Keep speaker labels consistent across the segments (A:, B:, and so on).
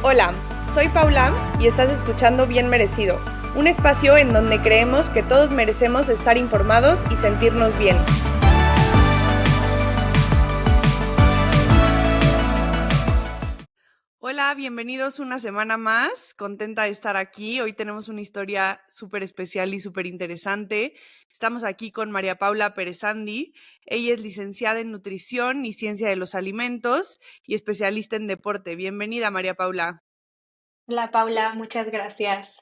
A: Hola, soy Paula y estás escuchando Bien Merecido, un espacio en donde creemos que todos merecemos estar informados y sentirnos bien. Hola, bienvenidos una semana más. Contenta de estar aquí. Hoy tenemos una historia súper especial y súper interesante. Estamos aquí con María Paula Perezandi. Ella es licenciada en Nutrición y Ciencia de los Alimentos y especialista en deporte. Bienvenida, María Paula.
B: Hola Paula, muchas gracias.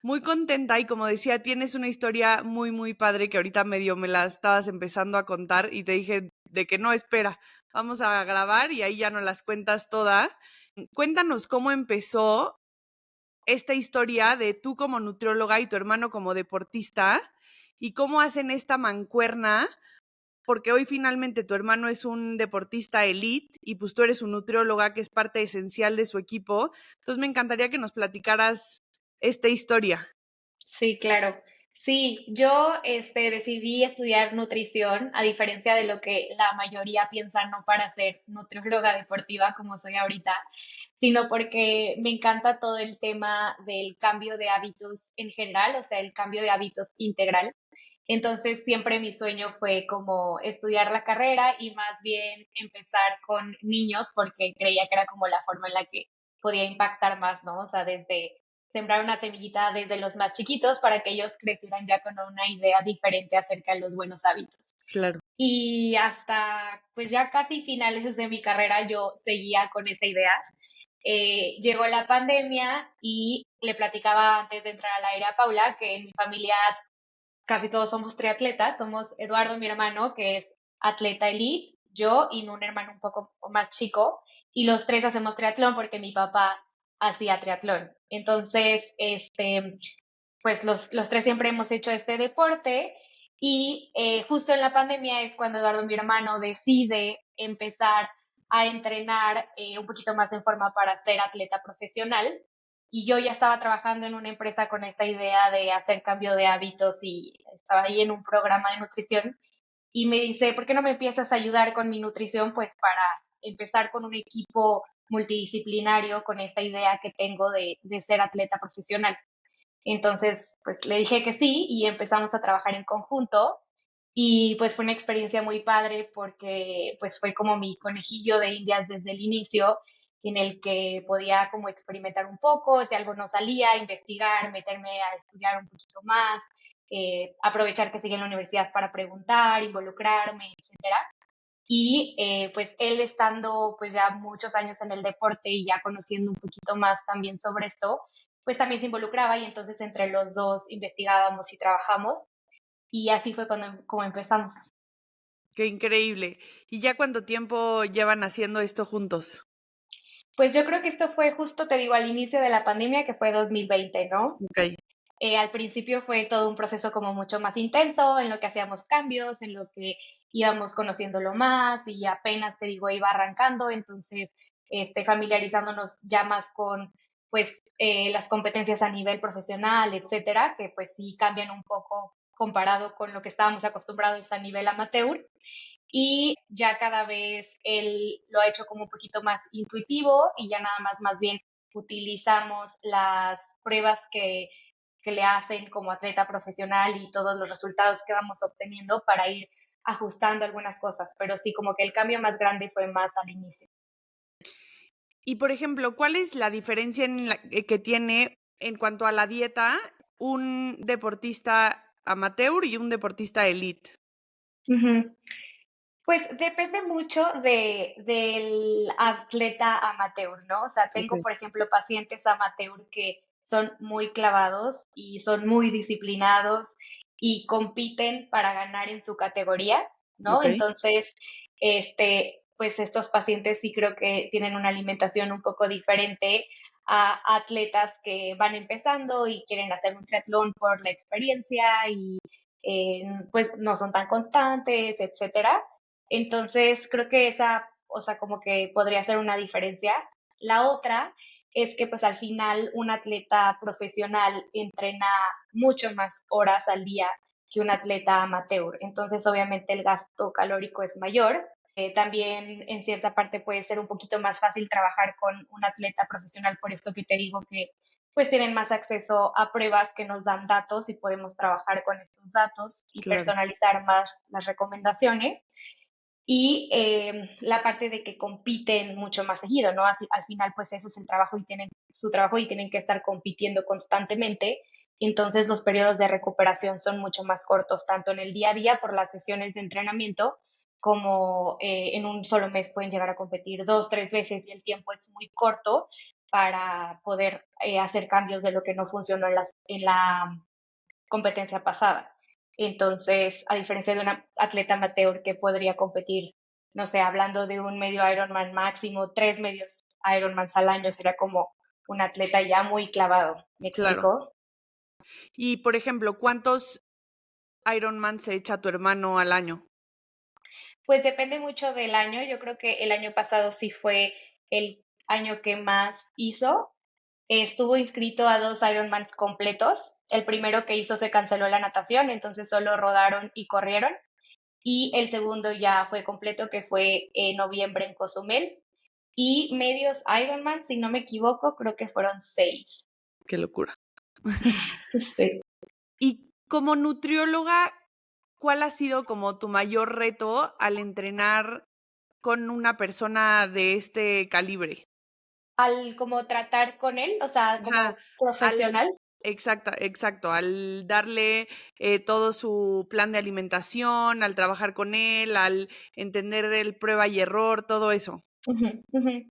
A: Muy contenta y como decía, tienes una historia muy padre que ahorita medio me la estabas empezando a contar y te dije de que no, espera, vamos a grabar y ahí ya nos las cuentas toda. Cuéntanos cómo empezó esta historia de tú como nutrióloga y tu hermano como deportista y cómo hacen esta mancuerna, porque hoy finalmente tu hermano es un deportista elite y pues tú eres un nutrióloga que es parte esencial de su equipo. Entonces me encantaría que nos platicaras esta historia.
B: Sí, claro. Sí, yo decidí estudiar nutrición, a diferencia de lo que la mayoría piensa, no para ser nutrióloga deportiva como soy ahorita, sino porque me encanta todo el tema del cambio de hábitos en general, o sea, el cambio de hábitos integral. Entonces, siempre mi sueño fue como estudiar la carrera y más bien empezar con niños porque creía que era como la forma en la que podía impactar más, ¿no? O sea, desde sembrar una semillita desde los más chiquitos para que ellos crecieran ya con una idea diferente acerca de los buenos hábitos.
A: Claro.
B: Y hasta pues ya casi finales de mi carrera yo seguía con esa idea. Llegó la pandemia y le platicaba antes de entrar al aire a Paula que en mi familia casi todos somos triatletas. Somos Eduardo, mi hermano, que es atleta elite, yo y un hermano un poco más chico, y los tres hacemos triatlón porque mi papá hacía triatlón. Entonces, pues los tres siempre hemos hecho este deporte y justo en la pandemia es cuando Eduardo, mi hermano, decide empezar a entrenar un poquito más en forma para ser atleta profesional. Y yo ya estaba trabajando en una empresa con esta idea de hacer cambio de hábitos y estaba ahí en un programa de nutrición y me dice, ¿por qué no me empiezas a ayudar con mi nutrición? Pues para empezar con un equipo multidisciplinario con esta idea que tengo de ser atleta profesional. Entonces, pues le dije que sí y empezamos a trabajar en conjunto y pues fue una experiencia muy padre porque pues fue como mi conejillo de indias desde el inicio en el que podía como experimentar un poco, si algo no salía, investigar, meterme a estudiar un poquito más, aprovechar que sigue en la universidad para preguntar, involucrarme, etcétera. Y pues él estando pues ya muchos años en el deporte y ya conociendo un poquito más también sobre esto, pues también se involucraba y entonces entre los dos investigábamos y trabajamos y así fue cuando como empezamos.
A: Qué increíble. ¿Y ya cuánto tiempo llevan haciendo esto juntos?
B: Pues yo creo que esto fue justo, te digo, al inicio de la pandemia, que fue 2020, ¿no?
A: Ok.
B: Al principio fue todo un proceso como mucho más intenso, en lo que hacíamos cambios, en lo que íbamos conociéndolo más y apenas, te digo, iba arrancando, entonces familiarizándonos ya más con pues las competencias a nivel profesional, etcétera, que pues sí cambian un poco comparado con lo que estábamos acostumbrados a nivel amateur y ya cada vez él lo ha hecho como un poquito más intuitivo y ya nada más bien utilizamos las pruebas que le hacen como atleta profesional y todos los resultados que vamos obteniendo para ir ajustando algunas cosas, pero sí como que el cambio más grande fue más al inicio.
A: Y por ejemplo, ¿cuál es la diferencia que tiene en cuanto a la dieta un deportista amateur y un deportista elite?
B: Ujú. Pues depende mucho del atleta amateur, ¿no? O sea,
A: Ok.
B: tengo, por ejemplo, pacientes amateur que son muy clavados y son muy disciplinados y compiten para ganar en su categoría, ¿no?
A: Ok.
B: Entonces, pues estos pacientes sí creo que tienen una alimentación un poco diferente a atletas que van empezando y quieren hacer un triatlón por la experiencia y pues no son tan constantes, etcétera. Entonces, creo que esa, o sea, como que podría ser una diferencia. La otra es que pues al final un atleta profesional entrena mucho más horas al día que un atleta amateur. Entonces, obviamente el gasto calórico es mayor También en cierta parte puede ser un poquito más fácil trabajar con un atleta profesional, por esto que te digo que pues tienen más acceso a pruebas que nos dan datos y podemos trabajar con estos datos y
A: Claro,
B: personalizar más las recomendaciones. Y la parte de que compiten mucho más seguido, ¿no? Así, al final, pues ese es el trabajo y tienen su trabajo y tienen que estar compitiendo constantemente. Entonces, los periodos de recuperación son mucho más cortos, tanto en el día a día por las sesiones de entrenamiento, como en un solo mes pueden llegar a competir 2, 3 veces y el tiempo es muy corto para poder hacer cambios de lo que no funcionó en la competencia pasada. Entonces, a diferencia de una atleta amateur que podría competir, no sé, hablando de un medio Ironman máximo, 3 medios Ironmans al año, sería como un atleta ya muy clavado. ¿Me
A: claro.
B: explico?
A: Y, por ejemplo, ¿cuántos Ironman se echa tu hermano al año?
B: Pues depende mucho del año. Yo creo que el año pasado sí fue el año que más hizo. Estuvo inscrito a 2 Ironmans completos. El primero que hizo se canceló la natación, entonces solo rodaron y corrieron. Y el segundo ya fue completo, que fue en noviembre en Cozumel. Y medios Ironman, si no me equivoco, creo que fueron 6.
A: Qué locura.
B: Sí.
A: Y como nutrióloga, ¿cuál ha sido como tu mayor reto al entrenar con una persona de este calibre?
B: Al como tratar con él, o sea,
A: Ajá,
B: como
A: al
B: profesional.
A: exacto, al darle, todo su plan de alimentación, al trabajar con él, al entender el prueba y error, todo eso.
B: Ujú, ujú.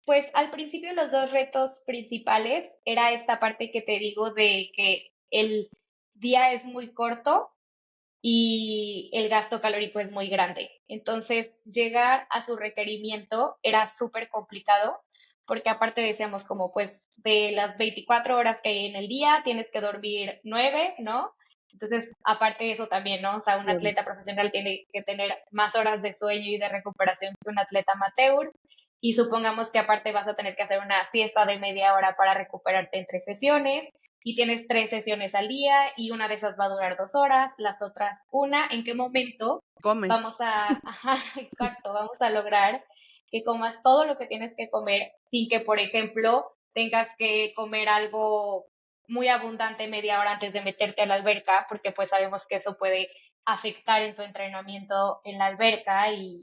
B: Pues al principio los dos retos principales era esta parte que te digo de que el día es muy corto y el gasto calórico es muy grande. Entonces, llegar a su requerimiento era súper complicado porque aparte decíamos como pues de las 24 horas que hay en el día, tienes que dormir 9, ¿no? Entonces, aparte de eso también, ¿no? O sea, un
A: Claro.
B: atleta profesional tiene que tener más horas de sueño y de recuperación que un atleta amateur. Y supongamos que aparte vas a tener que hacer una siesta de media hora para recuperarte entre sesiones y tienes 3 sesiones al día y una de esas va a durar 2 horas, las otras una. ¿En qué momento
A: Comes.
B: vamos a, ajá, exacto, vamos a lograr que comas todo lo que tienes que comer sin que, por ejemplo, tengas que comer algo muy abundante media hora antes de meterte a la alberca, porque pues sabemos que eso puede afectar en tu entrenamiento en la alberca y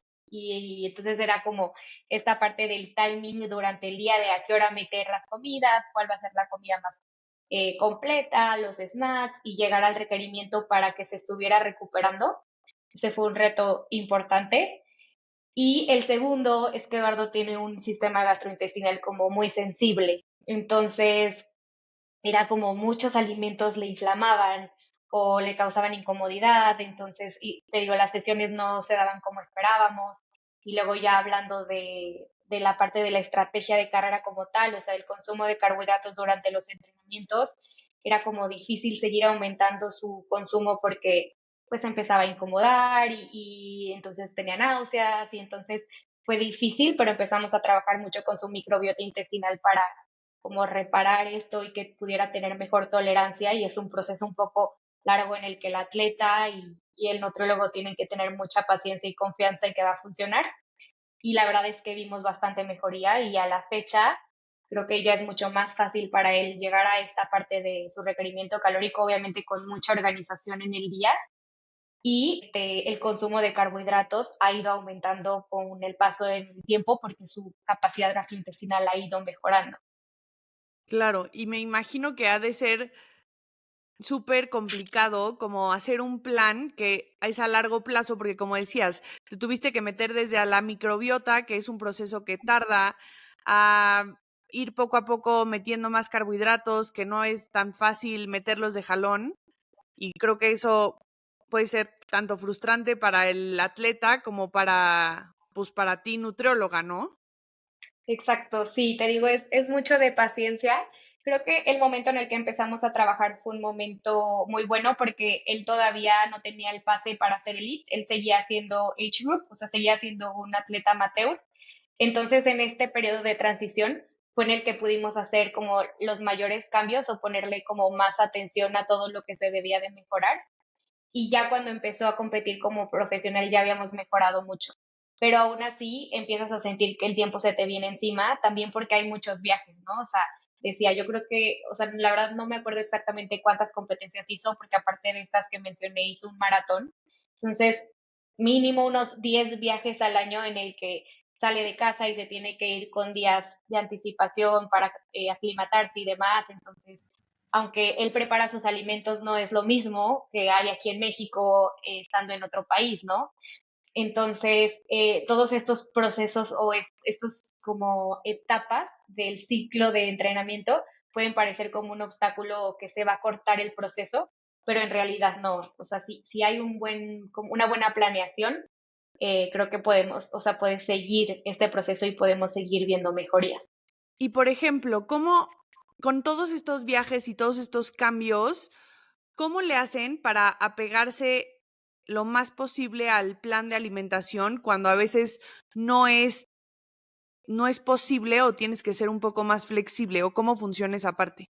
B: entonces era como esta parte del timing durante el día de a qué hora meter las comidas, cuál va a ser la comida más completa, los snacks y llegar al requerimiento para que se estuviera recuperando. Ese fue un reto importante. Y el segundo es que Eduardo tiene un sistema gastrointestinal como muy sensible. Entonces, era como muchos alimentos le inflamaban o le causaban incomodidad, entonces, y te digo, las sesiones no se daban como esperábamos, y luego ya hablando de la parte de la estrategia de carrera como tal, o sea, el consumo de carbohidratos durante los entrenamientos, era como difícil seguir aumentando su consumo porque pues empezaba a incomodar y entonces tenía náuseas y entonces fue difícil, pero empezamos a trabajar mucho con su microbiota intestinal para como reparar esto y que pudiera tener mejor tolerancia y es un proceso un poco largo en el que el atleta y el nutriólogo tienen que tener mucha paciencia y confianza en que va a funcionar y la verdad es que vimos bastante mejoría y a la fecha creo que ya es mucho más fácil para él llegar a esta parte de su requerimiento calórico, obviamente con mucha organización en el día y el consumo de carbohidratos ha ido aumentando con el paso del tiempo porque su capacidad gastrointestinal ha ido mejorando.
A: Claro, y me imagino que ha de ser súper complicado como hacer un plan que es a largo plazo, porque como decías, te tuviste que meter desde a la microbiota, que es un proceso que tarda, a ir poco a poco metiendo más carbohidratos, que no es tan fácil meterlos de jalón, y creo que eso puede ser tanto frustrante para el atleta como para, pues, para ti, nutrióloga, ¿no?
B: Exacto, sí, te digo, es mucho de paciencia. Creo que el momento en el que empezamos a trabajar fue un momento muy bueno porque él todavía no tenía el pase para ser elite, él seguía siendo age group, o sea, seguía siendo un atleta amateur. Entonces, en este periodo de transición fue en el que pudimos hacer como los mayores cambios o ponerle como más atención a todo lo que se debía de mejorar. Y ya cuando empezó a competir como profesional ya habíamos mejorado mucho. pero aún así empiezas a sentir que el tiempo se te viene encima, también porque hay muchos viajes, ¿no? O sea, decía, yo creo que, o sea, la verdad no me acuerdo exactamente cuántas competencias hizo, porque aparte de estas que mencioné, hizo un maratón. Entonces, mínimo unos 10 viajes al año en el que sale de casa y se tiene que ir con días de anticipación para aclimatarse y demás. Entonces, aunque él prepara sus alimentos, no es lo mismo que hay aquí en México estando en otro país, ¿no? Entonces, todos estos procesos o estos como etapas del ciclo de entrenamiento pueden parecer como un obstáculo que se va a cortar el proceso, pero en realidad no. O sea, si hay como una buena planeación, creo que podemos, o sea, puedes seguir este proceso y podemos seguir viendo mejorías.
A: Y por ejemplo, ¿cómo con todos estos viajes y todos estos cambios, cómo le hacen para apegarse lo más posible al plan de alimentación cuando a veces no es no es posible o tienes que ser un poco más flexible, o cómo funciona esa parte?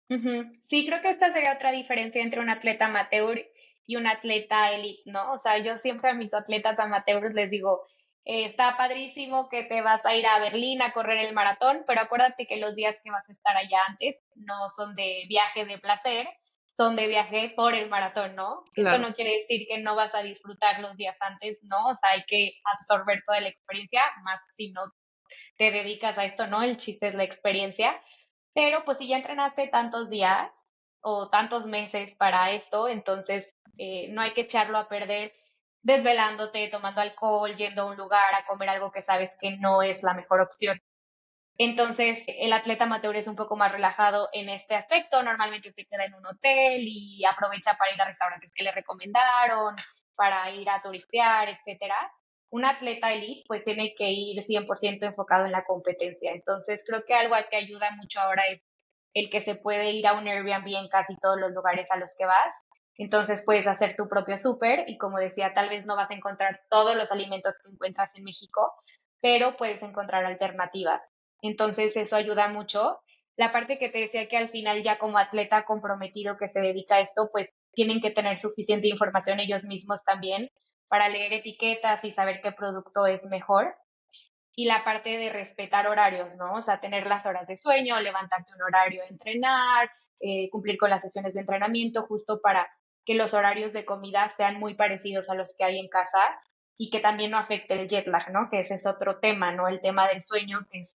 B: Ujú. Sí, creo que esta sería otra diferencia entre un atleta amateur y un atleta elite, ¿no? O sea, yo siempre a mis atletas amateurs les digo, está padrísimo que te vas a ir a Berlín a correr el maratón, pero acuérdate que los días que vas a estar allá antes no son de viaje de placer, son de viaje por el maratón, ¿no? Esto
A: Claro,
B: no quiere decir que no vas a disfrutar los días antes, ¿no? O sea, hay que absorber toda la experiencia, más si no te dedicas a esto, ¿no? El chiste es la experiencia. Pero pues si ya entrenaste tantos días o tantos meses para esto, entonces no hay que echarlo a perder desvelándote, tomando alcohol, yendo a un lugar a comer algo que sabes que no es la mejor opción. Entonces, el atleta amateur es un poco más relajado en este aspecto. Normalmente se queda en un hotel y aprovecha para ir a restaurantes que le recomendaron, para ir a turistear, etcétera. Un atleta elite pues tiene que ir 100% enfocado en la competencia. Entonces, creo que algo que ayuda mucho ahora es el que se puede ir a un Airbnb en casi todos los lugares a los que vas. Entonces puedes hacer tu propio súper y como decía, tal vez no vas a encontrar todos los alimentos que encuentras en México, pero puedes encontrar alternativas. Entonces eso ayuda mucho. La parte que te decía que al final ya como atleta comprometido que se dedica a esto, pues tienen que tener suficiente información ellos mismos también para leer etiquetas y saber qué producto es mejor. Y la parte de respetar horarios, ¿no? O sea, tener las horas de sueño, levantarte un horario, entrenar, cumplir con las sesiones de entrenamiento, justo para que los horarios de comida sean muy parecidos a los que hay en casa y que también no afecte el jet lag, ¿no? Que ese es otro tema, ¿no? El tema del sueño, que es,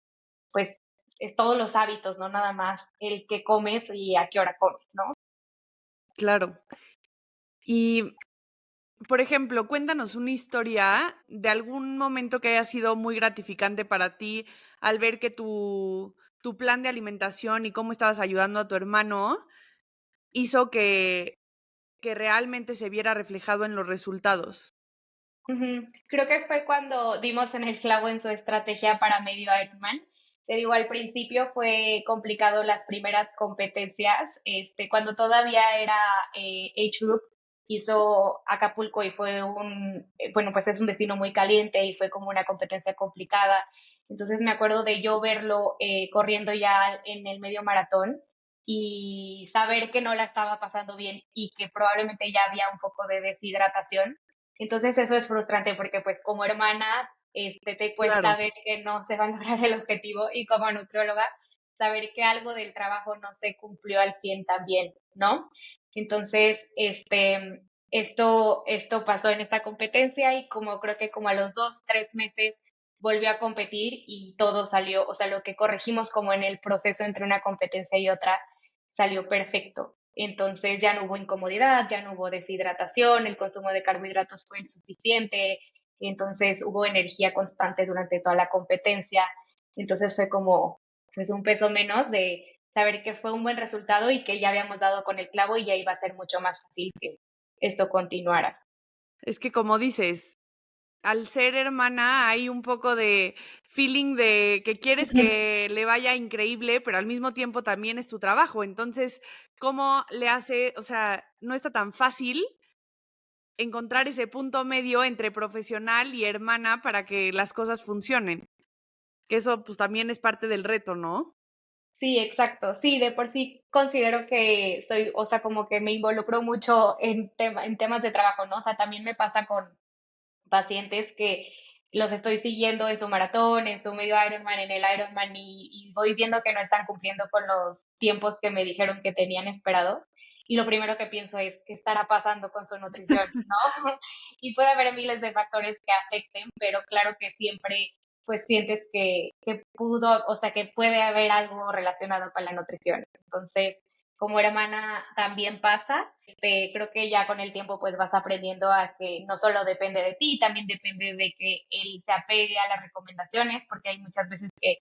B: pues, es todos los hábitos, no nada más el que comes y a qué hora comes, ¿no?
A: claro. Y, por ejemplo, cuéntanos una historia de algún momento que haya sido muy gratificante para ti al ver que tu plan de alimentación y cómo estabas ayudando a tu hermano hizo que realmente se viera reflejado en los resultados.
B: Ujú. Creo que fue cuando dimos en el clavo en su estrategia para medio Ironman. Te digo, al principio fue complicado las primeras competencias. Cuando todavía era Age Group, hizo Acapulco y fue bueno, pues es un destino muy caliente y fue como una competencia complicada. Entonces me acuerdo de yo verlo corriendo ya en el medio maratón y saber que no la estaba pasando bien y que probablemente ya había un poco de deshidratación. Entonces eso es frustrante porque pues como hermana te cuesta
A: Claro,
B: ver que no se va a lograr el objetivo y como nutrióloga saber que algo del trabajo no se cumplió al 100 también, ¿no? Entonces, esto pasó en esta competencia y como creo que como a los 2, 3 meses volvió a competir y todo salió, o sea, lo que corregimos como en el proceso entre una competencia y otra salió perfecto. Entonces ya no hubo incomodidad, ya no hubo deshidratación, el consumo de carbohidratos fue suficiente, entonces hubo energía constante durante toda la competencia. Entonces fue como pues un peso menos de saber que fue un buen resultado y que ya habíamos dado con el clavo y ya iba a ser mucho más fácil que esto continuara.
A: es que como dices, al ser hermana hay un poco de feeling de que quieres que le vaya increíble, pero al mismo tiempo también es tu trabajo. Entonces, ¿cómo le hace? O sea, no está tan fácil encontrar ese punto medio entre profesional y hermana para que las cosas funcionen, que eso, pues, también es parte del reto, ¿no?
B: Sí, exacto. Sí, de por sí considero que soy, o sea, como que me involucro mucho en temas de trabajo, ¿no? O sea, también me pasa con pacientes que los estoy siguiendo en su maratón, en su medio Ironman, en el Ironman y voy viendo que no están cumpliendo con los tiempos que me dijeron que tenían esperados. Y lo primero que pienso es, ¿qué estará pasando con su nutrición? ¿No? Y puede haber miles de factores que afecten, pero claro que siempre pues sientes que pudo, o sea, que puede haber algo relacionado con la nutrición. Entonces, como hermana también pasa. Creo que ya con el tiempo pues vas aprendiendo a que no solo depende de ti, también depende de que él se apegue a las recomendaciones, porque hay muchas veces que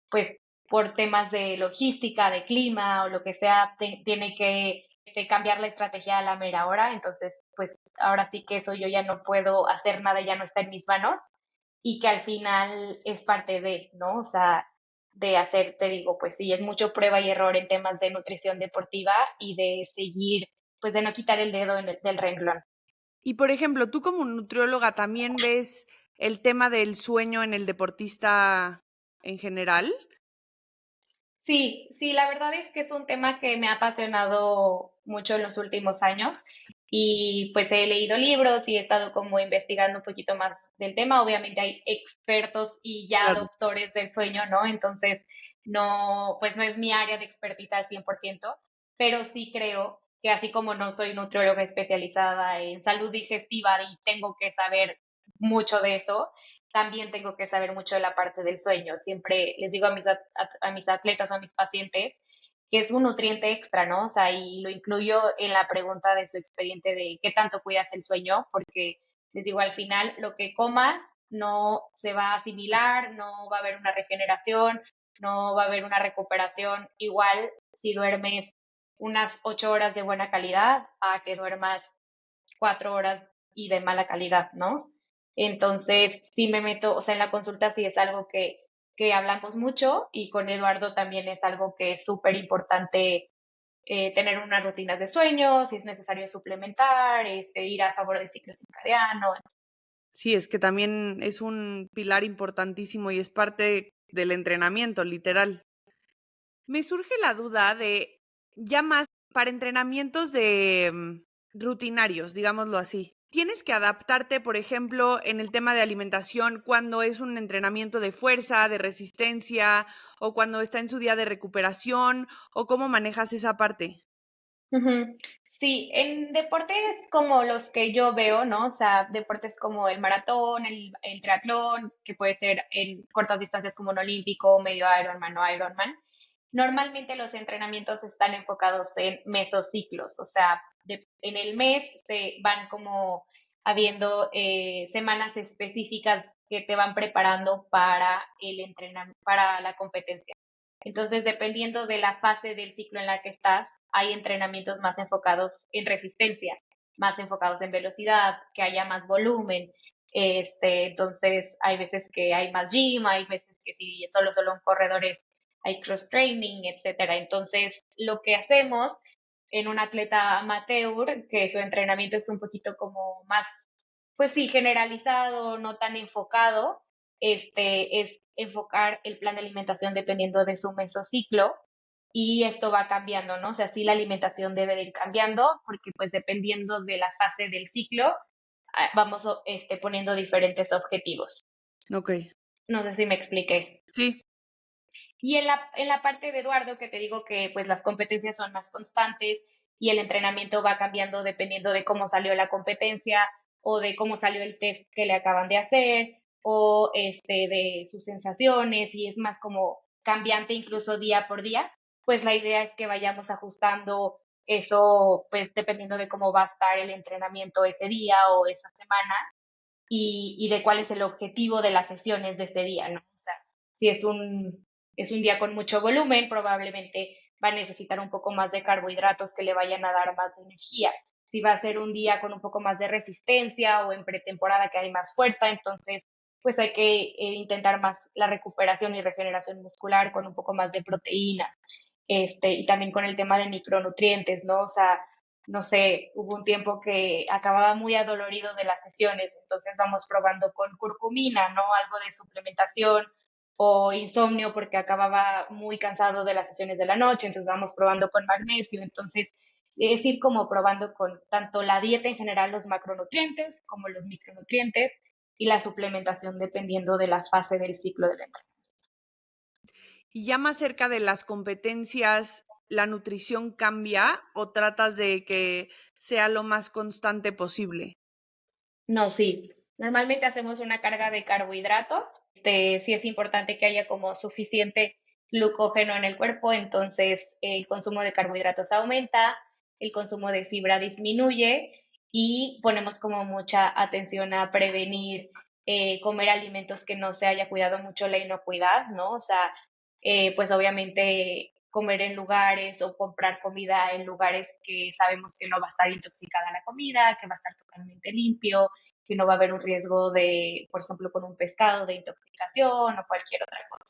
B: pues por temas de logística, de clima o lo que sea, tiene que cambiar la estrategia a la mera hora. Entonces, pues ahora sí que eso yo ya no puedo hacer nada, ya no está en mis manos y que al final es parte de, ¿no? O sea, de hacer, te digo, pues sí, es mucho prueba y error en temas de nutrición deportiva y de seguir, pues de no quitar el dedo del renglón.
A: Y por ejemplo, tú como nutrióloga también ves el tema del sueño en el deportista en general.
B: Sí, sí, la verdad es que es un tema que me ha apasionado mucho en los últimos años y pues he leído libros y he estado como investigando un poquito más del tema. Obviamente hay expertos y ya
A: Claro.
B: doctores del sueño, ¿no? Entonces, no, pues no es mi área de expertise al 100%, pero sí creo que así como no soy nutrióloga especializada en salud digestiva y tengo que saber mucho de eso, también tengo que saber mucho de la parte del sueño. Siempre les digo a mis atletas o a mis pacientes que es un nutriente extra, ¿no? O sea, y lo incluyo en la pregunta de su expediente de qué tanto cuidas el sueño, porque les digo, al final lo que comas no se va a asimilar, no va a haber una regeneración, no va a haber una recuperación. Igual si duermes unas 8 horas de buena calidad a que duermas 4 horas y de mala calidad, ¿no? Entonces, sí me meto, o sea, en la consulta sí es algo que hablamos mucho y con Eduardo también es algo que es súper importante tener unas rutinas de sueño, si es necesario suplementar, ir a favor del ciclo circadiano.
A: Sí, es que también es un pilar importantísimo y es parte del entrenamiento, literal. Me surge la duda de ya más para entrenamientos de rutinarios, digámoslo así. Tienes que adaptarte, por ejemplo, en el tema de alimentación cuando es un entrenamiento de fuerza, de resistencia, o cuando está en su día de recuperación, o cómo manejas esa parte.
B: Ujú. Sí, en deportes como los que yo veo, ¿no? O sea, deportes como el maratón, el triatlón, que puede ser en cortas distancias como un olímpico, medio Ironman o Ironman. Normalmente los entrenamientos están enfocados en mesociclos, o sea, en el mes se van como habiendo semanas específicas que te van preparando para el entrenamiento, para la competencia. Entonces, dependiendo de la fase del ciclo en la que estás, hay entrenamientos más enfocados en resistencia, más enfocados en velocidad, que haya más volumen. Entonces, hay veces que hay más gym, hay veces que si solo son corredores, hay cross training, etcétera. Entonces, lo que hacemos en un atleta amateur, que su entrenamiento es un poquito como más, pues sí, generalizado, no tan enfocado, es enfocar el plan de alimentación dependiendo de su mesociclo y esto va cambiando, ¿no? O sea, sí la alimentación debe de ir cambiando porque pues dependiendo de la fase del ciclo vamos poniendo diferentes objetivos.
A: Ok.
B: No sé si me expliqué.
A: Sí,
B: Y en la parte de Eduardo, que te digo que pues las competencias son más constantes y el entrenamiento va cambiando dependiendo de cómo salió la competencia o de cómo salió el test que le acaban de hacer o de sus sensaciones y es más como cambiante incluso día por día, pues la idea es que vayamos ajustando eso pues dependiendo de cómo va a estar el entrenamiento ese día o esa semana y de cuál es el objetivo de las sesiones de ese día, ¿no? O sea, si es un día con mucho volumen, probablemente va a necesitar un poco más de carbohidratos que le vayan a dar más energía. Si va a ser un día con un poco más de resistencia o en pretemporada que hay más fuerza, entonces pues hay que intentar más la recuperación y regeneración muscular con un poco más de proteína, y también con el tema de micronutrientes, ¿no? O sea, no sé, hubo un tiempo que acababa muy adolorido de las sesiones, entonces vamos probando con curcumina, ¿no? Algo de suplementación o insomnio porque acababa muy cansado de las sesiones de la noche, entonces vamos probando con magnesio, entonces es ir como probando con tanto la dieta en general, los macronutrientes como los micronutrientes y la suplementación dependiendo de la fase del ciclo del entrenamiento.
A: Y ya más cerca de las competencias, ¿la nutrición cambia o tratas de que sea lo más constante posible?
B: No, sí. Normalmente hacemos una carga de carbohidratos. Sí es importante que haya como suficiente glucógeno en el cuerpo, entonces el consumo de carbohidratos aumenta, el consumo de fibra disminuye y ponemos como mucha atención a prevenir comer alimentos que no se haya cuidado mucho la inocuidad, ¿no? O sea, pues obviamente comer en lugares o comprar comida en lugares que sabemos que no va a estar intoxicada la comida, que va a estar totalmente limpio, que no va a haber un riesgo de, por ejemplo, con un pescado de intoxicación o cualquier otra cosa.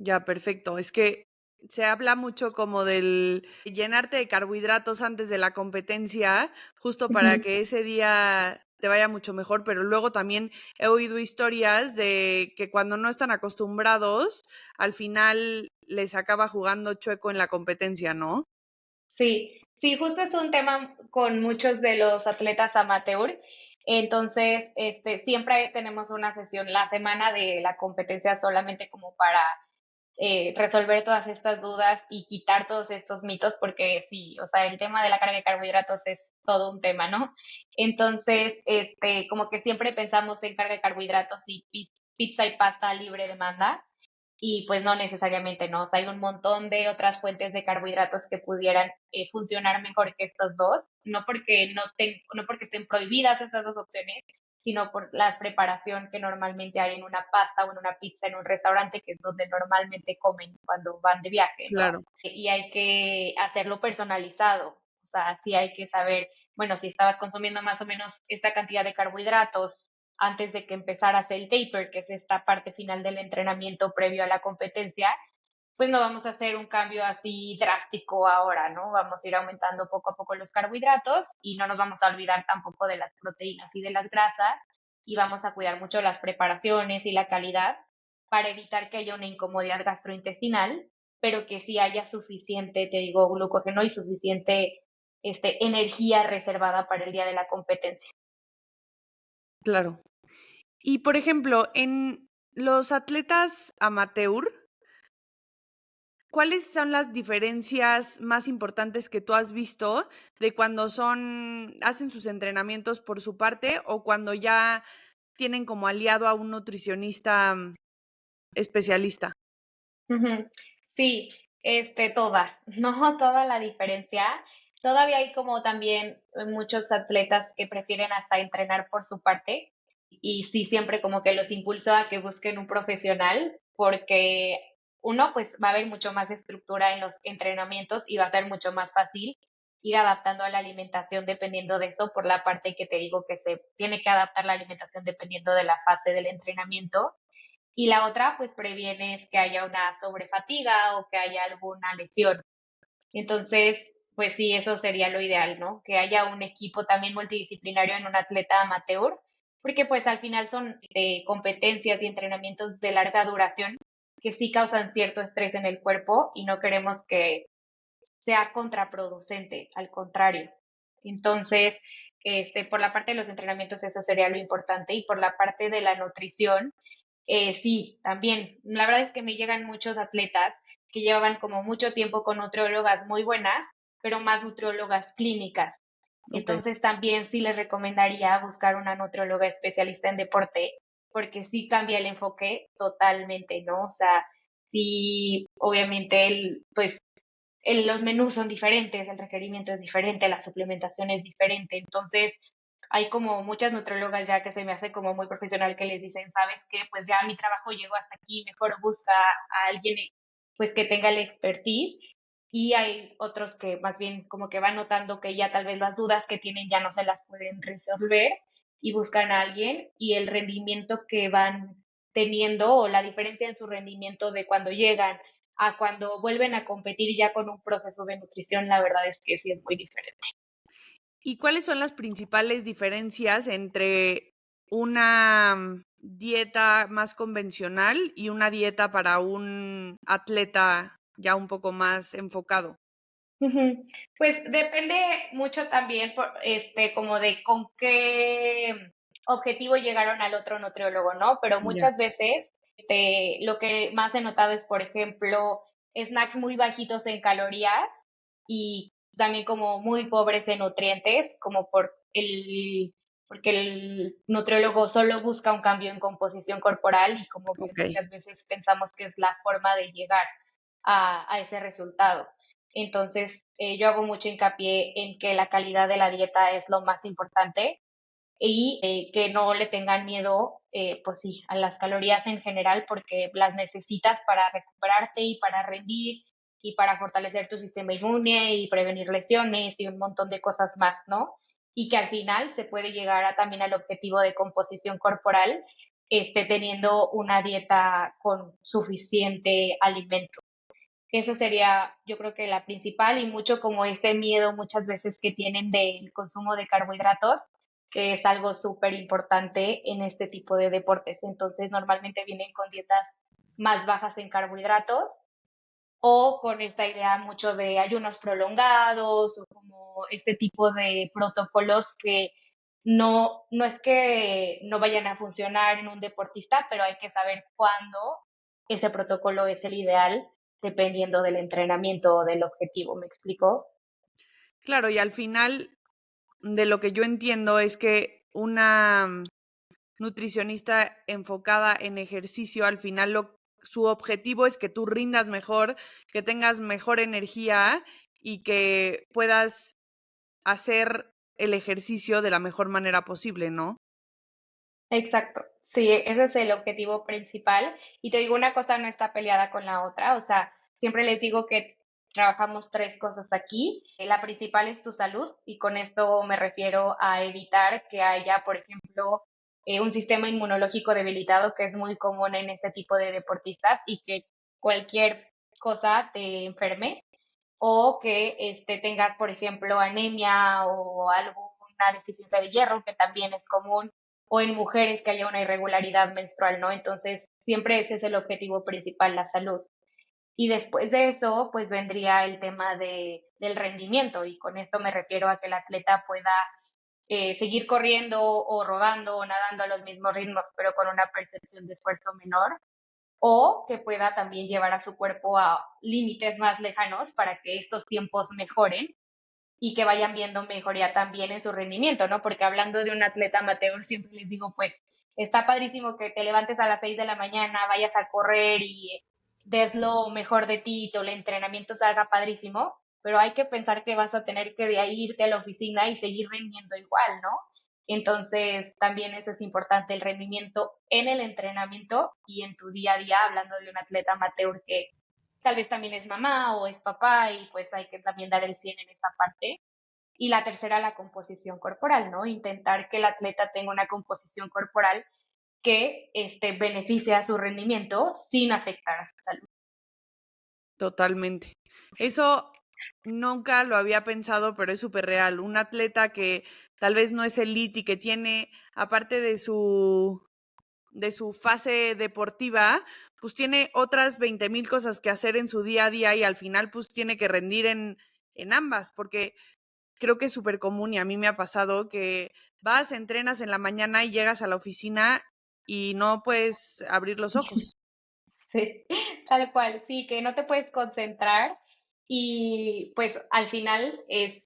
A: Ya, perfecto. Es que se habla mucho como del llenarte de carbohidratos antes de la competencia, justo para
B: Ujú.
A: que ese día te vaya mucho mejor, pero luego también he oído historias de que cuando no están acostumbrados, al final les acaba jugando chueco en la competencia, ¿no?
B: Sí, sí, justo es un tema con muchos de los atletas amateur. Entonces, siempre tenemos una sesión la semana de la competencia solamente como para resolver todas estas dudas y quitar todos estos mitos, porque sí, o sea, el tema de la carga de carbohidratos es todo un tema, ¿no? Entonces, como que siempre pensamos en carga de carbohidratos y pizza y pasta libre demanda, y pues no necesariamente, ¿no? O sea, hay un montón de otras fuentes de carbohidratos que pudieran funcionar mejor que estas dos, no porque estén prohibidas estas dos opciones, sino por la preparación que normalmente hay en una pasta o en una pizza en un restaurante, que es donde normalmente comen cuando van de viaje, ¿no?
A: Claro.
B: Y hay que hacerlo personalizado, o sea, sí hay que saber, bueno, si estabas consumiendo más o menos esta cantidad de carbohidratos antes de que empezaras el taper, que es esta parte final del entrenamiento previo a la competencia, pues no vamos a hacer un cambio así drástico ahora, ¿no? Vamos a ir aumentando poco a poco los carbohidratos y no nos vamos a olvidar tampoco de las proteínas y de las grasas, y vamos a cuidar mucho las preparaciones y la calidad para evitar que haya una incomodidad gastrointestinal, pero que sí haya suficiente, te digo, glucógeno y suficiente energía reservada para el día de la competencia.
A: Claro. Y, por ejemplo, en los atletas amateur, ¿cuáles son las diferencias más importantes que tú has visto de cuando hacen sus entrenamientos por su parte o cuando ya tienen como aliado a un nutricionista, especialista?
B: Ujú. Sí, toda, ¿no? Toda la diferencia. Todavía hay como también muchos atletas que prefieren hasta entrenar por su parte, y sí, siempre como que los impulso a que busquen un profesional porque uno, pues va a haber mucho más estructura en los entrenamientos y va a ser mucho más fácil ir adaptando a la alimentación dependiendo de esto, por la parte que te digo que se tiene que adaptar la alimentación dependiendo de la fase del entrenamiento, y la otra, pues previenes que haya una sobrefatiga o que haya alguna lesión. Entonces, pues sí, eso sería lo ideal, ¿no? Que haya un equipo también multidisciplinario en un atleta amateur, porque pues al final son competencias y entrenamientos de larga duración que sí causan cierto estrés en el cuerpo y no queremos que sea contraproducente, al contrario. Entonces, por la parte de los entrenamientos eso sería lo importante, y por la parte de la nutrición, sí, también. La verdad es que me llegan muchos atletas que llevaban como mucho tiempo con nutriólogas muy buenas, pero más nutriólogas clínicas.
A: Okey,
B: Entonces también sí les recomendaría buscar una nutrióloga especialista en deporte, porque sí cambia el enfoque totalmente, ¿no? O sea, sí, obviamente pues los menús son diferentes, el requerimiento es diferente, la suplementación es diferente. Entonces, hay como muchas nutriólogas ya que se me hace como muy profesional, que les dicen, ¿sabes qué? Pues ya mi trabajo llegó hasta aquí, mejor busca a alguien pues que tenga la expertise. Y hay otros que más bien como que van notando que ya tal vez las dudas que tienen ya no se las pueden resolver y buscan a alguien, y el rendimiento que van teniendo o la diferencia en su rendimiento de cuando llegan a cuando vuelven a competir ya con un proceso de nutrición, la verdad es que sí es muy diferente.
A: ¿y cuáles son las principales diferencias entre una, dieta más convencional y una dieta para un atleta ya un poco más enfocado?
B: Ujú. Pues depende mucho también como de con qué objetivo llegaron al otro nutriólogo, ¿no? Pero
A: Ya,
B: muchas veces lo que más he notado es, por ejemplo, snacks muy bajitos en calorías y también como muy pobres en nutrientes, como porque el nutriólogo solo busca un cambio en composición corporal y como que
A: ok.
B: muchas veces pensamos que es la forma de llegar a ese resultado. Entonces, yo hago mucho hincapié en que la calidad de la dieta es lo más importante y que no le tengan miedo, pues sí, a las calorías en general, porque las necesitas para recuperarte y para rendir y para fortalecer tu sistema inmune y prevenir lesiones y un montón de cosas más, ¿no? Y que al final se puede llegar a, también al objetivo de composición corporal, teniendo una dieta con suficiente alimento. Esa sería, yo creo que la principal y mucho como este miedo muchas veces que tienen del consumo de carbohidratos, que es algo súper importante en este tipo de deportes. Entonces, normalmente vienen con dietas más bajas en carbohidratos o con esta idea mucho de ayunos prolongados o como este tipo de protocolos que no es que no vayan a funcionar en un deportista, pero hay que saber cuándo ese protocolo es el ideal dependiendo del entrenamiento o del objetivo, ¿me explico?
A: Claro, y al final, de lo que yo entiendo es que una nutricionista enfocada en ejercicio, al final su objetivo es que tú rindas mejor, que tengas mejor energía y que puedas hacer el ejercicio de la mejor manera posible, ¿no?
B: Exacto, sí, ese es el objetivo principal. Y te digo, una cosa no está peleada con la otra, o sea, siempre les digo que trabajamos tres cosas aquí. La principal es tu salud y con esto me refiero a evitar que haya, por ejemplo, un sistema inmunológico debilitado, que es muy común en este tipo de deportistas y que cualquier cosa te enferme o que tengas, por ejemplo, anemia o alguna deficiencia de hierro, que también es común, o en mujeres que haya una irregularidad menstrual, ¿no? Entonces, siempre ese es el objetivo principal, la salud. Y después de eso, pues vendría el tema del rendimiento, y con esto me refiero a que el atleta pueda seguir corriendo o rodando o nadando a los mismos ritmos, pero con una percepción de esfuerzo menor o que pueda también llevar a su cuerpo a límites más lejanos para que estos tiempos mejoren y que vayan viendo mejoría también en su rendimiento, ¿no? Porque hablando de un atleta amateur, siempre les digo, pues está padrísimo que te levantes a las 6 de la mañana, vayas a correr y des lo mejor de ti y todo el entrenamiento salga padrísimo, pero hay que pensar que vas a tener que de ahí irte a la oficina y seguir rindiendo igual, ¿no? Entonces, también eso es importante, el rendimiento en el entrenamiento y en tu día a día, hablando de un atleta amateur que tal vez también es mamá o es papá y pues hay que también dar el 100 en esa parte. Y la tercera, la composición corporal, ¿no? Intentar que el atleta tenga una composición corporal que beneficie a su rendimiento sin afectar a su salud.
A: Totalmente. Eso nunca lo había pensado, pero es súper real. Un atleta que tal vez no es elite y que tiene, aparte de su fase deportiva, pues tiene otras 20,000 cosas que hacer en su día a día y al final pues tiene que rendir en ambas, porque creo que es súper común y a mí me ha pasado que vas, entrenas en la mañana y llegas a la oficina y no puedes abrir los ojos.
B: Sí, tal cual, sí, que no te puedes concentrar y pues al final es,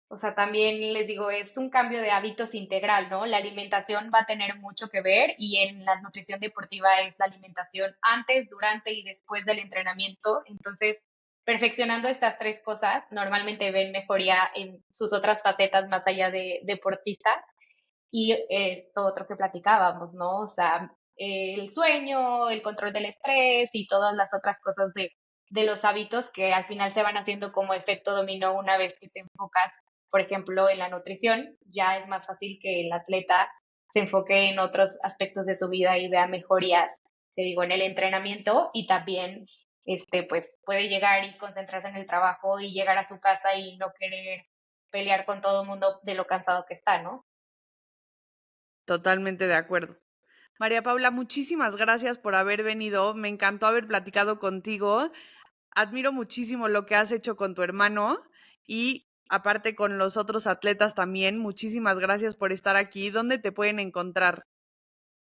B: o sea, también les digo, es un cambio de hábitos integral, ¿no? La alimentación va a tener mucho que ver y en la nutrición deportiva es la alimentación antes, durante y después del entrenamiento. Entonces, perfeccionando estas tres cosas, normalmente ven mejoría en sus otras facetas más allá de deportista y todo otro que platicábamos, ¿no? O sea, el sueño, el control del estrés y todas las otras cosas de los hábitos que al final se van haciendo como efecto dominó una vez que te enfocas, por ejemplo, en la nutrición, ya es más fácil que el atleta se enfoque en otros aspectos de su vida y vea mejorías, te digo, en el entrenamiento y también, pues puede llegar y concentrarse en el trabajo y llegar a su casa y no querer pelear con todo el mundo de lo cansado que está, ¿no?
A: Totalmente de acuerdo. María Paula, muchísimas gracias por haber venido. Me encantó haber platicado contigo. Admiro muchísimo lo que has hecho con tu hermano y aparte con los otros atletas también. Muchísimas gracias por estar aquí. ¿Dónde te pueden encontrar?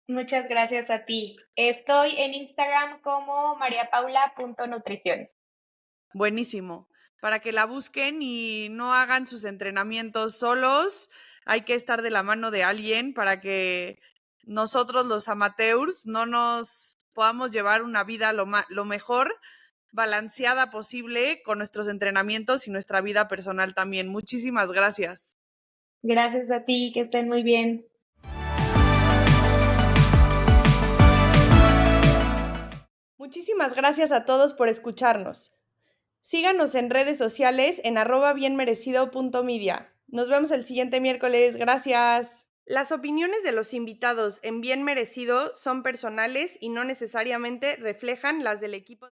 B: Muchas gracias a ti. Estoy en Instagram como mariapaula.nutrición.
A: Buenísimo. Para que la busquen y no hagan sus entrenamientos solos, hay que estar de la mano de alguien para que nosotros los amateurs no nos podamos llevar una vida lo mejor balanceada posible con nuestros entrenamientos y nuestra vida personal también. Muchísimas gracias.
B: Gracias a ti, que estén muy bien.
A: Muchísimas gracias a todos por escucharnos. Síganos en redes sociales en @bienmerecido.media. Nos vemos el siguiente miércoles. Gracias. Las opiniones de los invitados en Bien Merecido son personales y no necesariamente reflejan las del equipo.